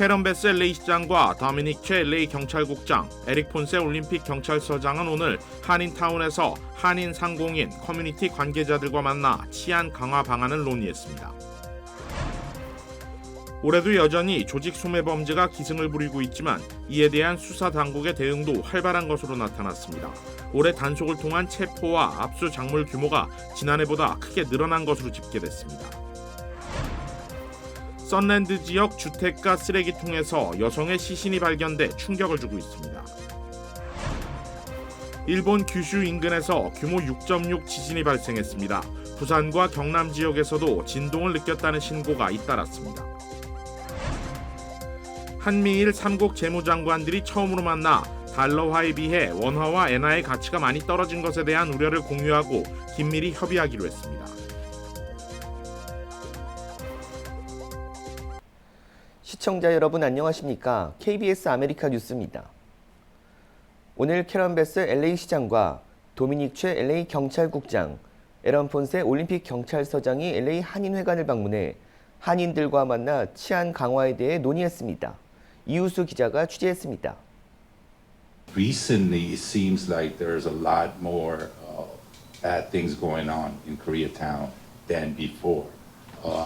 캐런 베스 LA 시장과 도미닉 최 LA 경찰국장, 에릭 폰세 올림픽 경찰서장은 오늘 한인타운에서 한인 상공인 커뮤니티 관계자들과 만나 치안 강화 방안을 논의했습니다. 올해도 여전히 조직 소매 범죄가 기승을 부리고 있지만 이에 대한 수사 당국의 대응도 활발한 것으로 나타났습니다. 올해 단속을 통한 체포와 압수 작물 규모가 지난해보다 크게 늘어난 것으로 집계됐습니다. 썬랜드 지역 주택가 쓰레기통에서 여성의 시신이 발견돼 충격을 주고 있습니다. 일본 규슈 인근에서 규모 6.6 지진이 발생했습니다. 부산과 경남 지역에서도 진동을 느꼈다는 신고가 잇따랐습니다. 한미일 3국 재무장관들이 처음으로 만나 달러화에 비해 원화와 엔화의 가치가 많이 떨어진 것에 대한 우려를 공유하고 긴밀히 협의하기로 했습니다. 시청자 여러분 안녕하십니까? KBS 아메리카 뉴스입니다. 오늘 캐런 베스 LA 시장과 도미닉 최 LA 경찰국장, 에런 폰세 올림픽 경찰서장이 LA 한인회관을 방문해 한인들과 만나 치안 강화에 대해 논의했습니다. 이우수 기자가 취재했습니다. Recently, it seems like there's a lot more bad things going on in Koreatown than before.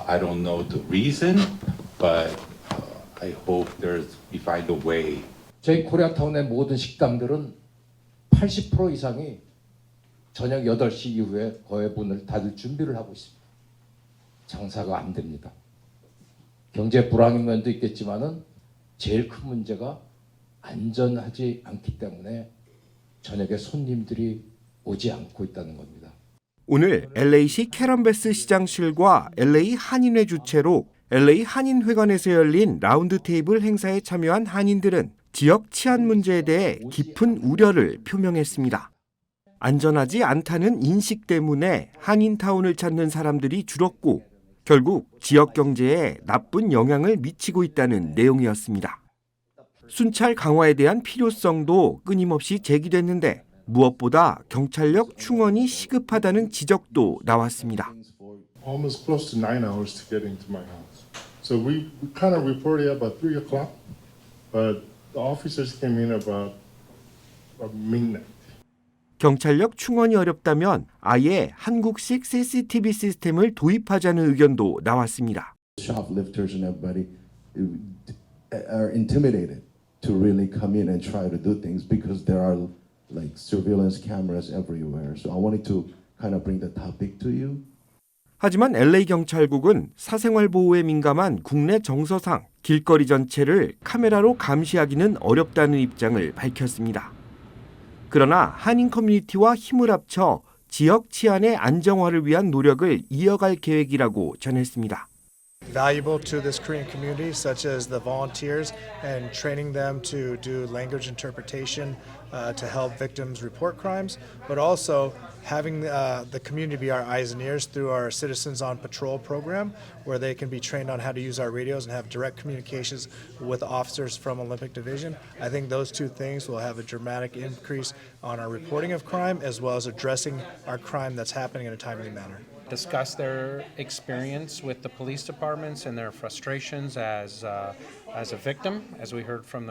I don't know the reason, but I hope we find a way. 저희 코리아타운의 모든 식당들은 80% 이상이 저녁 8시 이후에 거의 문을 닫을 준비를 하고 있습니다. 장사가 안 됩니다. 경제 불황인 면도 있겠지만은 제일 큰 문제가 안전하지 않기 때문에 저녁에 손님들이 오지 않고 있다는 겁니다. 오늘 LA시 캐런 베스 시장실과 LA 한인회 주최로 LA 한인회관에서 열린 라운드 테이블 행사에 참여한 한인들은 지역 치안 문제에 대해 깊은 우려를 표명했습니다. 안전하지 않다는 인식 때문에 한인타운을 찾는 사람들이 줄었고 결국 지역 경제에 나쁜 영향을 미치고 있다는 내용이었습니다. 순찰 강화에 대한 필요성도 끊임없이 제기됐는데 무엇보다 경찰력 충원이 시급하다는 지적도 나왔습니다. Almost close to 9 hours to get into my house. So we kind of reported about 3 o'clock, but the officers came in about midnight. 경찰력 충원이 어렵다면 아예 한국식 CCTV 시스템을 도입하자는 의견도 나왔습니다. Shoplifters and everybody are intimidated to really come in and try to do things because there are like surveillance cameras everywhere. So I wanted to kind of bring the topic to you. 하지만 LA 경찰국은 사생활 보호에 민감한 국내 정서상 길거리 전체를 카메라로 감시하기는 어렵다는 입장을 밝혔습니다. 그러나 한인 커뮤니티와 힘을 합쳐 지역 치안의 안정화를 위한 노력을 이어갈 계획이라고 전했습니다. Valuable to this Korean community, such as the volunteers and training them to do language interpretation to help victims report crimes, but also having the community be our eyes and ears through our Citizens on Patrol program, where they can be trained on how to use our radios and have direct communications with officers from Olympic Division. I think those two things will have a dramatic increase on our reporting of crime as well as addressing our crime that's happening in a timely manner. Discuss their experience with the police departments and their frustrations as a victim, as we heard from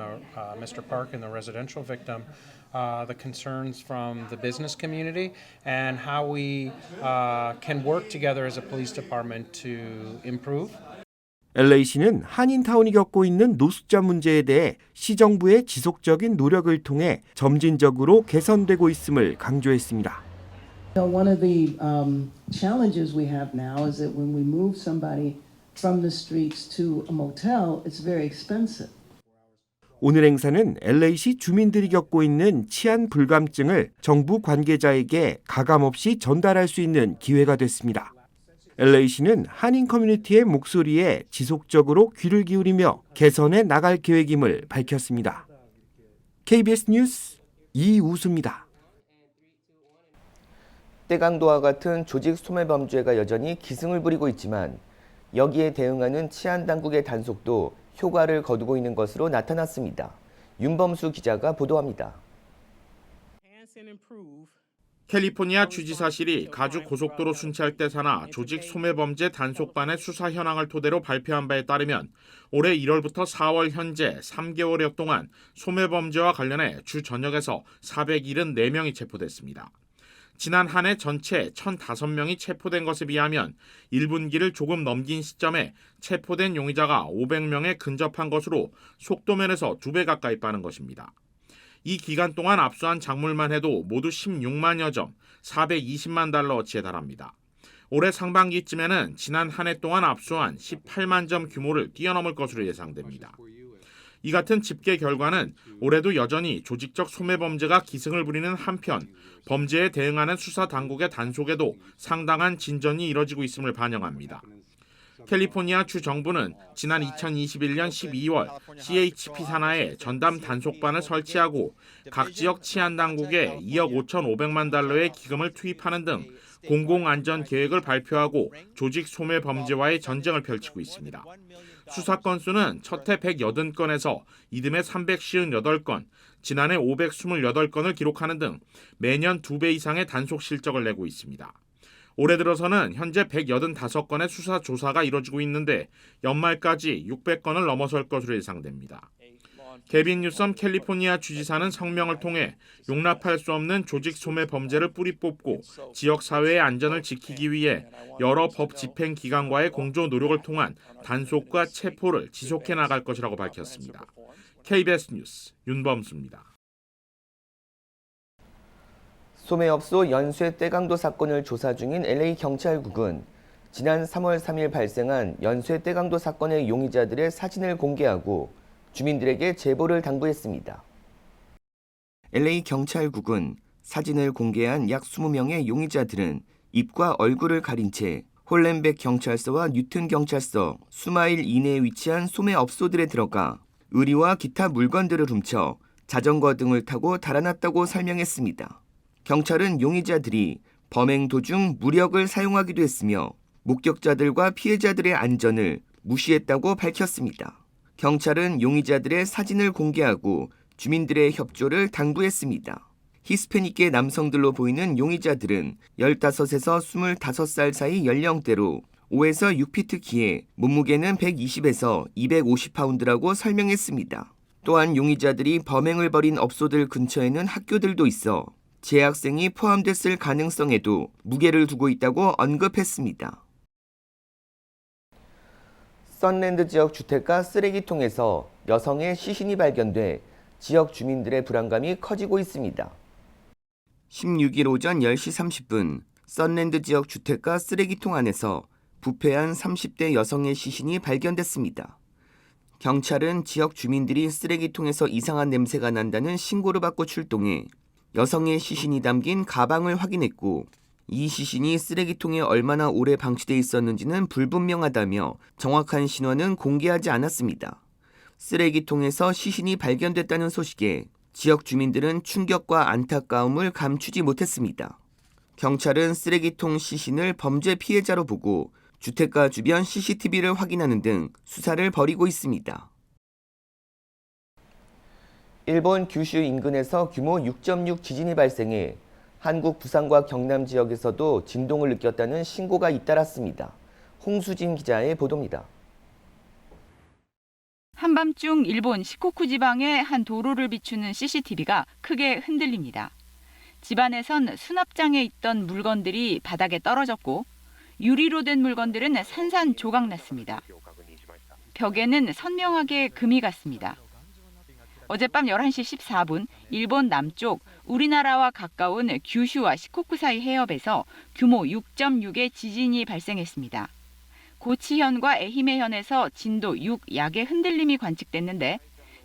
Mr. Park and the residential victim, the concerns from the business community, and how we can work together as a police department to improve. LA시는 한인타운이 겪고 있는 노숙자 문제에 대해 시정부의 지속적인 노력을 통해 점진적으로 개선되고 있음을 강조했습니다. One of the challenges we have now is that when we move somebody from the streets to a motel, it's very expensive. 오늘 행사는 LA시 주민들이 겪고 있는 치안 불감증을 정부 관계자에게 가감없이 전달할 수 있는 기회가 됐습니다. LA시는 한인 커뮤니티의 목소리에 지속적으로 귀를 기울이며 개선해 나갈 계획임을 밝혔습니다. KBS 뉴스 이우수입니다. 때강도와 같은 조직 소매범죄가 여전히 기승을 부리고 있지만 여기에 대응하는 치안당국의 단속도 효과를 거두고 있는 것으로 나타났습니다. 윤범수 기자가 보도합니다. 캘리포니아 주지사실이 가주 고속도로 순찰대 산하 조직 소매범죄 단속반의 수사 현황을 토대로 발표한 바에 따르면 올해 1월부터 4월 현재 3개월여 동안 소매범죄와 관련해 주 전역에서 474명이 체포됐습니다. 지난 한 해 전체 1,005명이 체포된 것에 비하면 1분기를 조금 넘긴 시점에 체포된 용의자가 500명에 근접한 것으로 속도면에서 2배 가까이 빠른 것입니다. 이 기간 동안 압수한 작물만 해도 모두 16만여 점, 420만 달러어치에 달합니다. 올해 상반기쯤에는 지난 한 해 동안 압수한 18만 점 규모를 뛰어넘을 것으로 예상됩니다. 이 같은 집계 결과는 올해도 여전히 조직적 소매범죄가 기승을 부리는 한편 범죄에 대응하는 수사 당국의 단속에도 상당한 진전이 이뤄지고 있음을 반영합니다. 캘리포니아 주 정부는 지난 2021년 12월 CHP 산하에 전담 단속반을 설치하고 각 지역 치안 당국에 2억 5,500만 달러의 기금을 투입하는 등 공공안전 계획을 발표하고 조직 소매 범죄와의 전쟁을 펼치고 있습니다. 수사 건수는 첫 해 180건에서 이듬해 358건, 지난해 528건을 기록하는 등 매년 2배 이상의 단속 실적을 내고 있습니다. 올해 들어서는 현재 185건의 수사 조사가 이뤄지고 있는데 연말까지 600건을 넘어설 것으로 예상됩니다. 개빈 뉴섬 캘리포니아 주지사는 성명을 통해 용납할 수 없는 조직 소매 범죄를 뿌리 뽑고 지역 사회의 안전을 지키기 위해 여러 법 집행 기관과의 공조 노력을 통한 단속과 체포를 지속해 나갈 것이라고 밝혔습니다. KBS 뉴스 윤범수입니다. 소매업소 연쇄 떼강도 사건을 조사 중인 LA 경찰국은 지난 3월 3일 발생한 연쇄 떼강도 사건의 용의자들의 사진을 공개하고 주민들에게 제보를 당부했습니다. LA 경찰국은 사진을 공개한 약 20명의 용의자들은 입과 얼굴을 가린 채 홀렌백 경찰서와 뉴튼 경찰서 수마일 이내에 위치한 소매업소들에 들어가 의류와 기타 물건들을 훔쳐 자전거 등을 타고 달아났다고 설명했습니다. 경찰은 용의자들이 범행 도중 무력을 사용하기도 했으며 목격자들과 피해자들의 안전을 무시했다고 밝혔습니다. 경찰은 용의자들의 사진을 공개하고 주민들의 협조를 당부했습니다. 히스패닉계 남성들로 보이는 용의자들은 15에서 25살 사이 연령대로 5에서 6피트 키에 몸무게는 120에서 250파운드라고 설명했습니다. 또한 용의자들이 범행을 벌인 업소들 근처에는 학교들도 있어 재학생이 포함됐을 가능성에도 무게를 두고 있다고 언급했습니다. 썬랜드 지역 주택가 쓰레기통에서 여성의 시신이 발견돼 지역 주민들의 불안감이 커지고 있습니다. 16일 오전 10시 30분 썬랜드 지역 주택가 쓰레기통 안에서 부패한 30대 여성의 시신이 발견됐습니다. 경찰은 지역 주민들이 쓰레기통에서 이상한 냄새가 난다는 신고를 받고 출동해 여성의 시신이 담긴 가방을 확인했고 이 시신이 쓰레기통에 얼마나 오래 방치돼 있었는지는 불분명하다며 정확한 신원은 공개하지 않았습니다. 쓰레기통에서 시신이 발견됐다는 소식에 지역 주민들은 충격과 안타까움을 감추지 못했습니다. 경찰은 쓰레기통 시신을 범죄 피해자로 보고 주택가 주변 CCTV를 확인하는 등 수사를 벌이고 있습니다. 일본 규슈 인근에서 규모 6.6 지진이 발생해 한국 부산과 경남 지역에서도 진동을 느꼈다는 신고가 잇따랐습니다. 홍수진 기자의 보도입니다. 한밤중 일본 시코쿠 지방의 한 도로를 비추는 CCTV가 크게 흔들립니다. 집안에선 수납장에 있던 물건들이 바닥에 떨어졌고 유리로 된 물건들은 산산조각 났습니다. 벽에는 선명하게 금이 갔습니다. 어젯밤 11시 14분 일본 남쪽 우리나라와 가까운 규슈와 시코쿠 사이 해협에서 규모 6.6의 지진이 발생했습니다. 고치현과 에히메현에서 진도 6약의 흔들림이 관측됐는데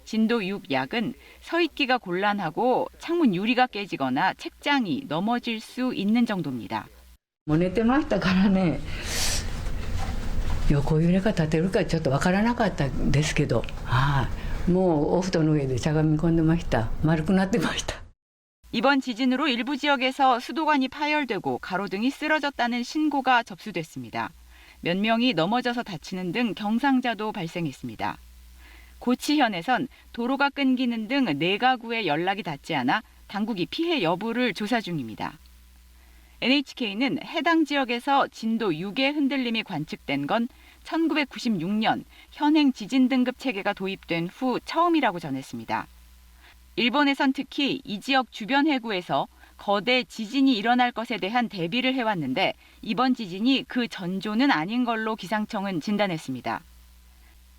진도 6약은 서 있기가 곤란하고 창문 유리가 깨지거나 책장이 넘어질 수 있는 정도입니다. 寝てましたからね。横揺れが立てるかちょっとわからなかったんですけど、もうお布団の上でしゃがみ込んでました。丸くなってました。 이번 지진으로 일부 지역에서 수도관이 파열되고 가로등이 쓰러졌다는 신고가 접수됐습니다. 몇 명이 넘어져서 다치는 등 경상자도 발생했습니다. 고치현에선 도로가 끊기는 등 4가구의 연락이 닿지 않아 당국이 피해 여부를 조사 중입니다. NHK는 해당 지역에서 진도 6의 흔들림이 관측된 건 1996년 현행 지진 등급 체계가 도입된 후 처음이라고 전했습니다. 일본에선 특히 이 지역 주변 해구에서 거대 지진이 일어날 것에 대한 대비를 해왔는데 이번 지진이 그 전조는 아닌 걸로 기상청은 진단했습니다.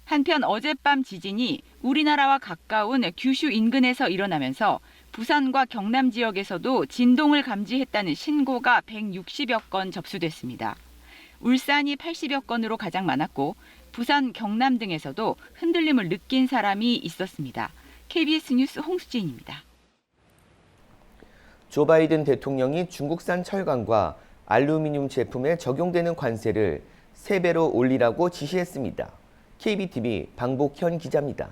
한편 어젯밤 지진이 우리나라와 가까운 규슈 인근에서 일어나면서 부산과 경남 지역에서도 진동을 감지했다는 신고가 160여 건 접수됐습니다. 울산이 80여 건으로 가장 많았고 부산, 경남 등에서도 흔들림을 느낀 사람이 있었습니다. KBS 뉴스 홍수진입니다. 조 바이든 대통령이 중국산 철강과 알루미늄 제품에 적용되는 관세를 3배로 올리라고 지시했습니다. KBTV 방복현 기자입니다.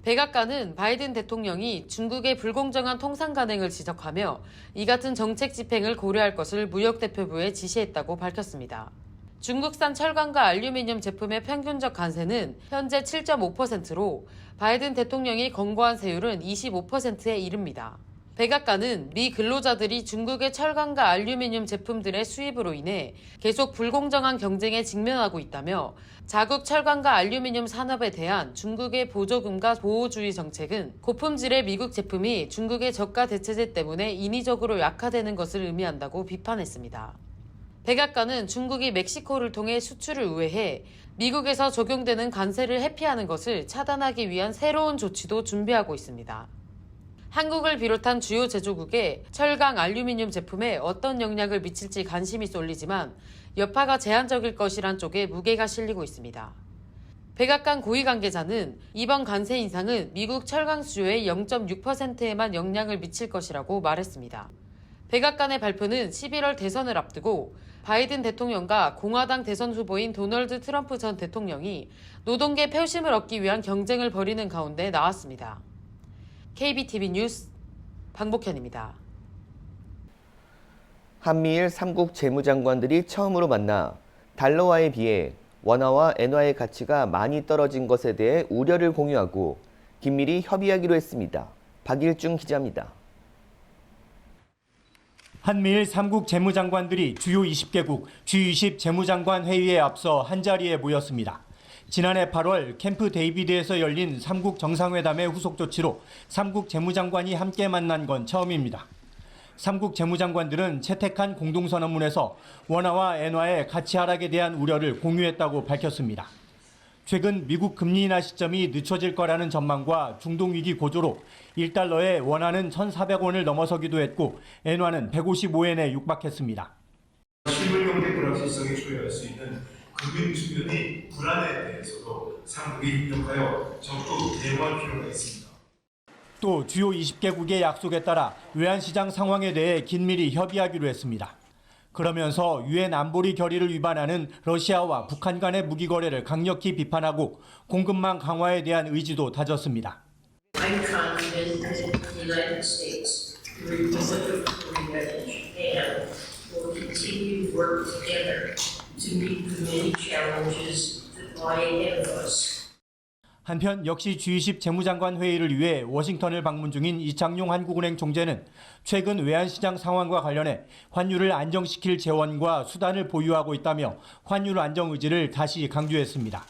백악관은 바이든 대통령이 중국의 불공정한 통상 관행을 지적하며 이 같은 정책 집행을 고려할 것을 무역대표부에 지시했다고 밝혔습니다. 중국산 철강과 알루미늄 제품의 평균적 관세는 현재 7.5%로 바이든 대통령이 권고한 세율은 25%에 이릅니다. 백악관은 미 근로자들이 중국의 철강과 알루미늄 제품들의 수입으로 인해 계속 불공정한 경쟁에 직면하고 있다며 자국 철강과 알루미늄 산업에 대한 중국의 보조금과 보호주의 정책은 고품질의 미국 제품이 중국의 저가 대체제 때문에 인위적으로 약화되는 것을 의미한다고 비판했습니다. 백악관은 중국이 멕시코를 통해 수출을 우회해 미국에서 적용되는 관세를 회피하는 것을 차단하기 위한 새로운 조치도 준비하고 있습니다. 한국을 비롯한 주요 제조국의 철강, 알루미늄 제품에 어떤 영향을 미칠지 관심이 쏠리지만 여파가 제한적일 것이란 쪽에 무게가 실리고 있습니다. 백악관 고위 관계자는 이번 관세 인상은 미국 철강 수요의 0.6%에만 영향을 미칠 것이라고 말했습니다. 백악관의 발표는 11월 대선을 앞두고 바이든 대통령과 공화당 대선 후보인 도널드 트럼프 전 대통령이 노동계 표심을 얻기 위한 경쟁을 벌이는 가운데 나왔습니다. KBTV 뉴스 방복현입니다. 한미일 3국 재무장관들이 처음으로 만나 달러화에 비해 원화와 엔화의 가치가 많이 떨어진 것에 대해 우려를 공유하고 긴밀히 협의하기로 했습니다. 박일중 기자입니다. 한미일 3국 재무장관들이 주요 20개국 G20 재무장관 회의에 앞서 한자리에 모였습니다. 지난해 8월 캠프 데이비드에서 열린 3국 정상회담의 후속 조치로 3국 재무장관이 함께 만난 건 처음입니다. 3국 재무장관들은 채택한 공동선언문에서 원화와 엔화의 가치 하락에 대한 우려를 공유했다고 밝혔습니다. 최근 미국 금리 인하 시점이 늦춰질 거라는 전망과 중동 위기 고조로 1달러에 원화는 1,400원을 넘어서기도 했고 엔화는 155엔에 육박했습니다. 실물 경제 불확실성에 초래할 수 있는 금융 수면의 불안에 대해서도 상국이 입력하여 적극 대응할 필요가 있습니다. 또 주요 20개국의 약속에 따라 외환시장 상황에 대해 긴밀히 협의하기로 했습니다. 그러면서 유엔 안보리 결의를 위반하는 러시아와 북한 간의 무기 거래를 강력히 비판하고 공급망 강화에 대한 의지도 다졌습니다. I'm confident that the United States, the Republic of Korea, and Japan will continue to work together to meet the many challenges that lie ahead of us. 한편 역시 G20 재무장관 회의를 위해 워싱턴을 방문 중인 이창용 한국은행 총재는 최근 외환시장 상황과 관련해 환율을 안정시킬 재원과 수단을 보유하고 있다며 환율 안정 의지를 다시 강조했습니다.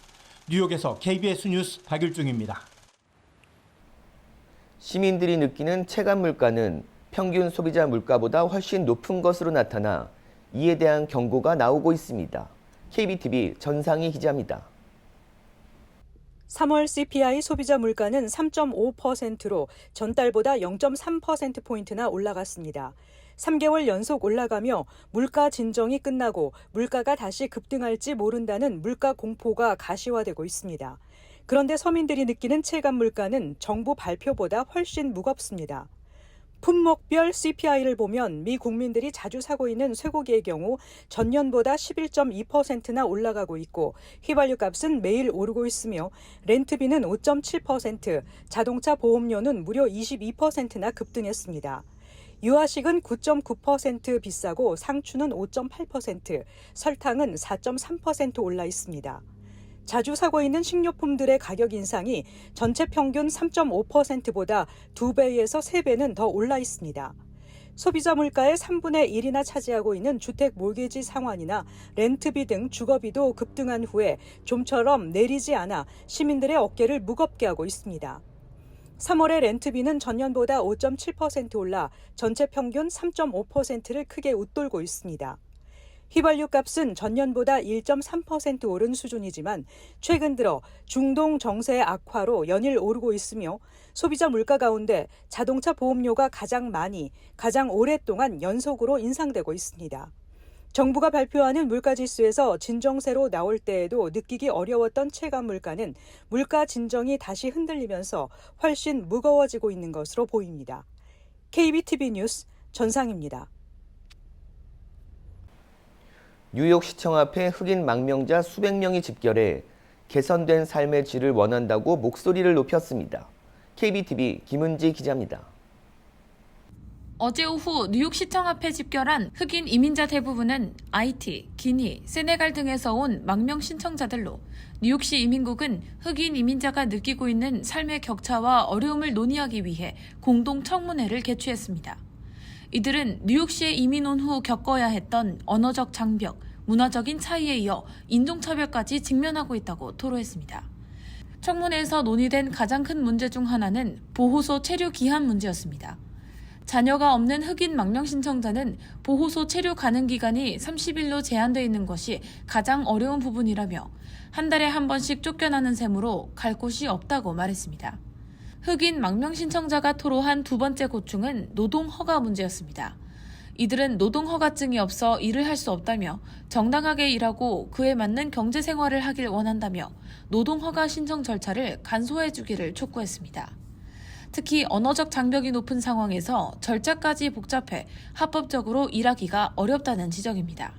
뉴욕에서 KBS 뉴스 박일중입니다. 시민들이 느끼는 체감 물가는 평균 소비자 물가보다 훨씬 높은 것으로 나타나 이에 대한 경고가 나오고 있습니다. KBTV 전상희 기자입니다. 3월 CPI 소비자 물가는 3.5%로 전달보다 0.3%포인트나 올라갔습니다. 3개월 연속 올라가며 물가 진정이 끝나고 물가가 다시 급등할지 모른다는 물가 공포가 가시화되고 있습니다. 그런데 서민들이 느끼는 체감 물가는 정부 발표보다 훨씬 무겁습니다. 품목별 CPI를 보면 미 국민들이 자주 사고 있는 쇠고기의 경우 전년보다 11.2%나 올라가고 있고 휘발유 값은 매일 오르고 있으며 렌트비는 5.7%, 자동차 보험료는 무려 22%나 급등했습니다. 유아식은 9.9% 비싸고 상추는 5.8%, 설탕은 4.3% 올라 있습니다. 자주 사고 있는 식료품들의 가격 인상이 전체 평균 3.5%보다 2배에서 3배는 더 올라 있습니다. 소비자 물가의 3분의 1이나 차지하고 있는 주택 몰개지 상환이나 렌트비 등 주거비도 급등한 후에 좀처럼 내리지 않아 시민들의 어깨를 무겁게 하고 있습니다. 3월의 렌트비는 전년보다 5.7% 올라 전체 평균 3.5%를 크게 웃돌고 있습니다. 휘발유 값은 전년보다 1.3% 오른 수준이지만 최근 들어 중동 정세의 악화로 연일 오르고 있으며 소비자 물가 가운데 자동차 보험료가 가장 많이, 가장 오랫동안 연속으로 인상되고 있습니다. 정부가 발표하는 물가지수에서 진정세로 나올 때에도 느끼기 어려웠던 체감 물가는 물가 진정이 다시 흔들리면서 훨씬 무거워지고 있는 것으로 보입니다. KBTV 뉴스 전상입니다. 뉴욕시청 앞에 흑인 망명자 수백 명이 집결해 개선된 삶의 질을 원한다고 목소리를 높였습니다. KBTV 김은지 기자입니다. 어제 오후 뉴욕시청 앞에 집결한 흑인 이민자 대부분은 IT, 기니, 세네갈 등에서 온 망명 신청자들로 뉴욕시 이민국은 흑인 이민자가 느끼고 있는 삶의 격차와 어려움을 논의하기 위해 공동 청문회를 개최했습니다. 이들은 뉴욕시에 이민 온 후 겪어야 했던 언어적 장벽, 문화적인 차이에 이어 인종차별까지 직면하고 있다고 토로했습니다. 청문회에서 논의된 가장 큰 문제 중 하나는 보호소 체류 기한 문제였습니다. 자녀가 없는 흑인 망명 신청자는 보호소 체류 가능 기간이 30일로 제한되어 있는 것이 가장 어려운 부분이라며 한 달에 한 번씩 쫓겨나는 셈으로 갈 곳이 없다고 말했습니다. 흑인 망명 신청자가 토로한 두 번째 고충은 노동 허가 문제였습니다. 이들은 노동 허가증이 없어 일을 할 수 없다며 정당하게 일하고 그에 맞는 경제 생활을 하길 원한다며 노동 허가 신청 절차를 간소해 주기를 촉구했습니다. 특히 언어적 장벽이 높은 상황에서 절차까지 복잡해 합법적으로 일하기가 어렵다는 지적입니다.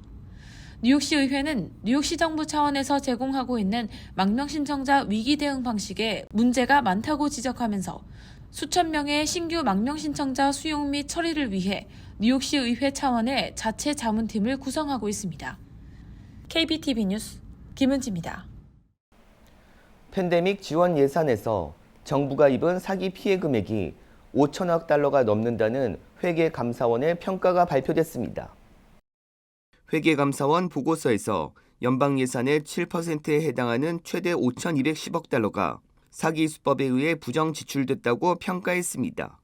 뉴욕시 의회는 뉴욕시 정부 차원에서 제공하고 있는 망명 신청자 위기 대응 방식에 문제가 많다고 지적하면서 수천 명의 신규 망명 신청자 수용 및 처리를 위해 뉴욕시 의회 차원의 자체 자문팀을 구성하고 있습니다. KBTV 뉴스 김은지입니다. 팬데믹 지원 예산에서 정부가 입은 사기 피해 금액이 5천억 달러가 넘는다는 회계감사원의 평가가 발표됐습니다. 회계감사원 보고서에서 연방 예산의 7%에 해당하는 최대 5,210억 달러가 사기 수법에 의해 부정 지출됐다고 평가했습니다.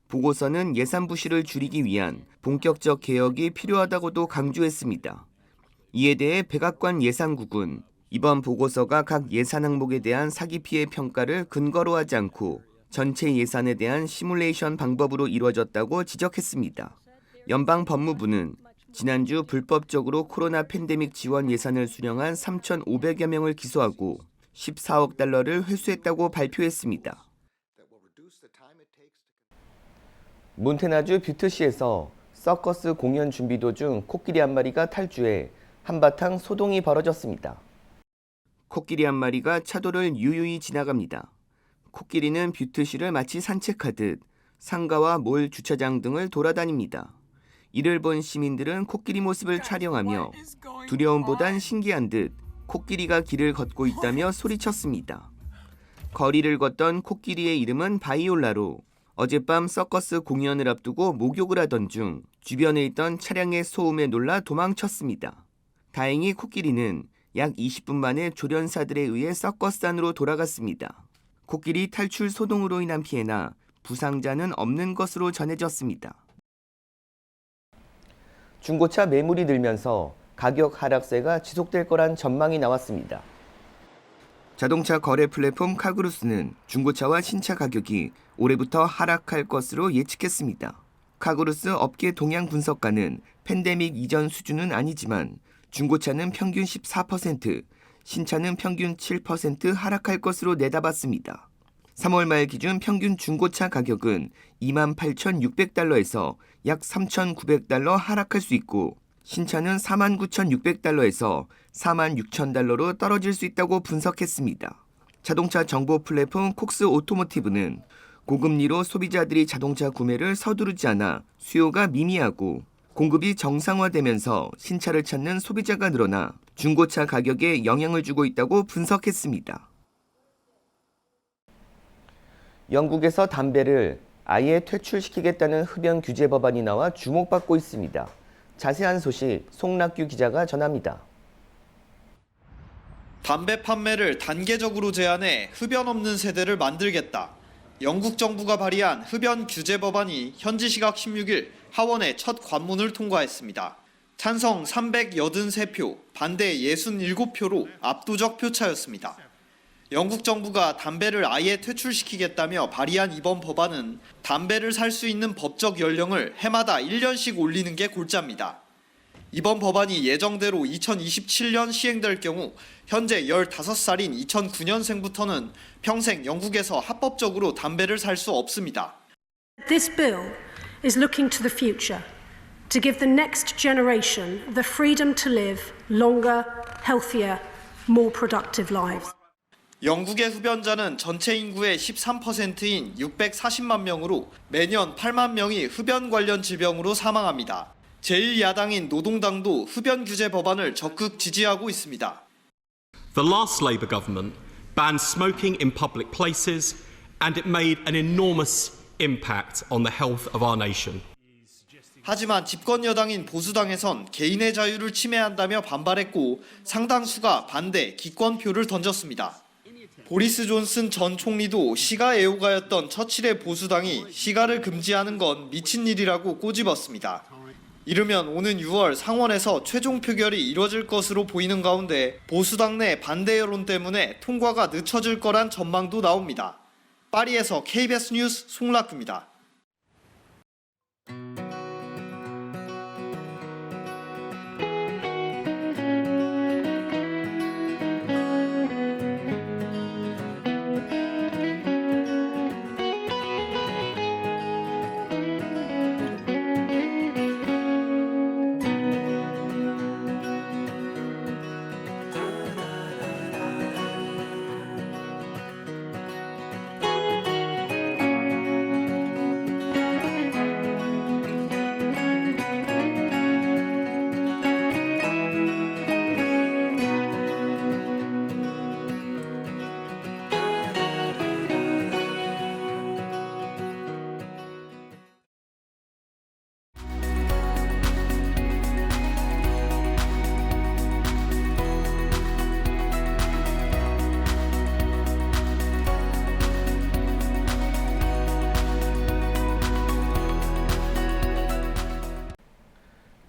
보고서는 예산 부실을 줄이기 위한 본격적 개혁이 필요하다고도 강조했습니다. 이에 대해 백악관 예산국은 이번 보고서가 각 예산 항목에 대한 사기 피해 평가를 근거로 하지 않고 전체 예산에 대한 시뮬레이션 방법으로 이루어졌다고 지적했습니다. 연방 법무부는 지난주 불법적으로 코로나 팬데믹 지원 예산을 수령한 3,500여 명을 기소하고 14억 달러를 회수했다고 발표했습니다. 몬태나주 뷰트시에서 서커스 공연 준비 도중 코끼리 한 마리가 탈주해 한바탕 소동이 벌어졌습니다. 코끼리 한 마리가 차도를 유유히 지나갑니다. 코끼리는 뷰트시를 마치 산책하듯 상가와 몰 주차장 등을 돌아다닙니다. 이를 본 시민들은 코끼리 모습을 촬영하며 두려움보단 신기한 듯 코끼리가 길을 걷고 있다며 소리쳤습니다. 거리를 걷던 코끼리의 이름은 바이올라로 어젯밤 서커스 공연을 앞두고 목욕을 하던 중 주변에 있던 차량의 소음에 놀라 도망쳤습니다. 다행히 코끼리는 약 20분 만에 조련사들에 의해 서커스 안으로 돌아갔습니다. 코끼리 탈출 소동으로 인한 피해나 부상자는 없는 것으로 전해졌습니다. 중고차 매물이 늘면서 가격 하락세가 지속될 거란 전망이 나왔습니다. 자동차 거래 플랫폼 카그루스는 중고차와 신차 가격이 올해부터 하락할 것으로 예측했습니다. 카그루스 업계 동향 분석가는 팬데믹 이전 수준은 아니지만 중고차는 평균 14%, 신차는 평균 7% 하락할 것으로 내다봤습니다. 3월 말 기준 평균 중고차 가격은 28,600달러에서 약 3,900달러 하락할 수 있고 신차는 49,600달러에서 46,000달러로 떨어질 수 있다고 분석했습니다. 자동차 정보 플랫폼 콕스 오토모티브는 고금리로 소비자들이 자동차 구매를 서두르지 않아 수요가 미미하고 공급이 정상화되면서 신차를 찾는 소비자가 늘어나 중고차 가격에 영향을 주고 있다고 분석했습니다. 영국에서 담배를 아예 퇴출시키겠다는 흡연 규제 법안이 나와 주목받고 있습니다. 자세한 소식 송락규 기자가 전합니다. 담배 판매를 단계적으로 제한해 흡연 없는 세대를 만들겠다. 영국 정부가 발의한 흡연 규제 법안이 현지 시각 16일 하원의 첫 관문을 통과했습니다. 찬성 383표, 반대 67표로 압도적 표차였습니다. 영국 정부가 담배를 아예 퇴출시키겠다며 발의한 이번 법안은 담배를 살 수 있는 법적 연령을 해마다 1년씩 올리는 게 골자입니다. 이번 법안이 예정대로 2027년 시행될 경우 현재 15살인 2009년생부터는 평생 영국에서 합법적으로 담배를 살 수 없습니다. This bill is looking to the future to give the next generation the freedom to live longer, healthier, more productive lives. 영국의 흡연자는 전체 인구의 13%인 640만 명으로 매년 8만 명이 흡연 관련 질병으로 사망합니다. 제1야당인 노동당도 흡연 규제 법안을 적극 지지하고 있습니다. The last Labour government banned smoking in public places and it made an enormous impact on the health of our nation. 하지만 집권 여당인 보수당에선 개인의 자유를 침해한다며 반발했고 상당수가 반대 기권표를 던졌습니다. 보리스 존슨 전 총리도 시가 애호가였던 처칠의 보수당이 시가를 금지하는 건 미친 일이라고 꼬집었습니다. 이르면 오는 6월 상원에서 최종 표결이 이뤄질 것으로 보이는 가운데 보수당 내 반대 여론 때문에 통과가 늦춰질 거란 전망도 나옵니다. 파리에서 KBS 뉴스 송락규입니다.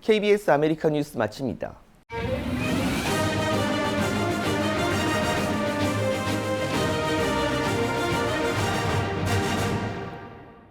KBS 아메리카 뉴스 마칩니다.